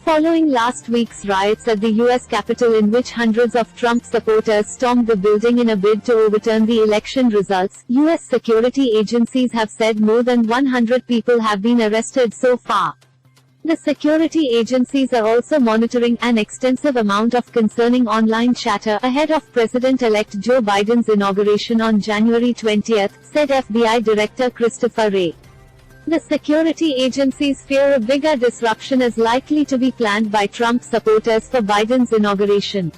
Following last week's riots at the U.S. Capitol in which hundreds of Trump supporters stormed the building in a bid to overturn the election results, U.S. security agencies have said more than 100 people have been arrested so far. The security agencies are also monitoring an extensive amount of concerning online chatter ahead of President-elect Joe Biden's inauguration on January 20, said FBI Director Christopher Wray. The security agencies fear a bigger disruption is likely to be planned by Trump supporters for Biden's inauguration.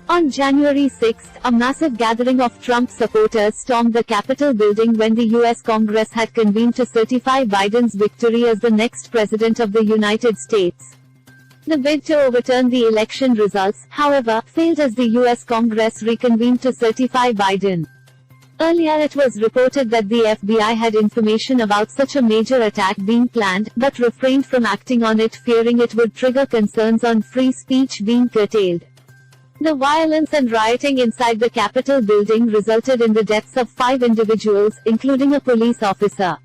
On January 6, a massive gathering of Trump supporters stormed the Capitol building when the U.S. Congress had convened to certify Biden's victory as the next president of the United States. The bid to overturn the election results, however, failed as the U.S. Congress reconvened to certify Biden. Earlier it was reported that the FBI had information about such a major attack being planned, but refrained from acting on it fearing it would trigger concerns on free speech being curtailed. The violence and rioting inside the Capitol building resulted in the deaths of 5 individuals, including a police officer.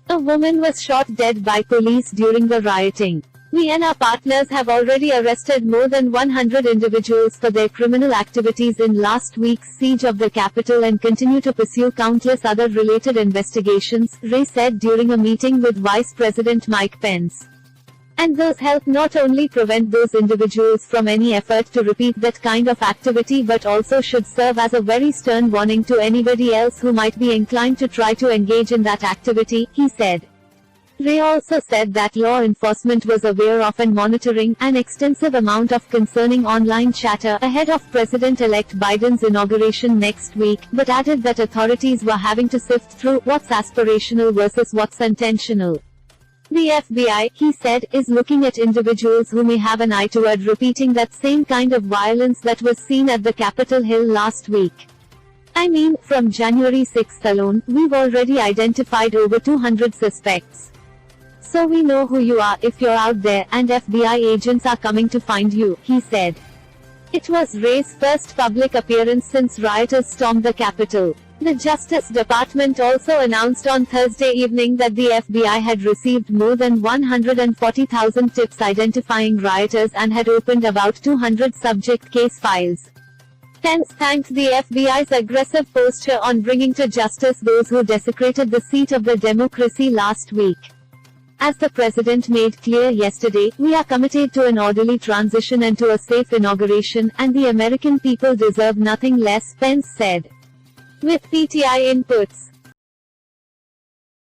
A woman was shot dead by police during the rioting. We and our partners have already arrested more than 100 individuals for their criminal activities in last week's siege of the Capitol and continue to pursue countless other related investigations, Wray said during a meeting with Vice President Mike Pence. And those help not only prevent those individuals from any effort to repeat that kind of activity but also should serve as a very stern warning to anybody else who might be inclined to try to engage in that activity, he said. Wray also said that law enforcement was aware of and monitoring an extensive amount of concerning online chatter ahead of President-elect Biden's inauguration next week, but added that authorities were having to sift through what's aspirational versus what's intentional. The FBI, he said, is looking at individuals who may have an eye toward repeating that same kind of violence that was seen at the Capitol Hill last week. I mean, from January 6 alone, we've already identified over 200 suspects. So we know who you are if you're out there, and FBI agents are coming to find you, he said. It was Wray's first public appearance since rioters stormed the Capitol. The Justice Department also announced on Thursday evening that the FBI had received more than 140,000 tips identifying rioters and had opened about 200 subject case files. Pence thanked the FBI's aggressive posture on bringing to justice those who desecrated the seat of the democracy last week. As the president made clear yesterday, we are committed to an orderly transition and to a safe inauguration, and the American people deserve nothing less, Pence said. With PTI inputs.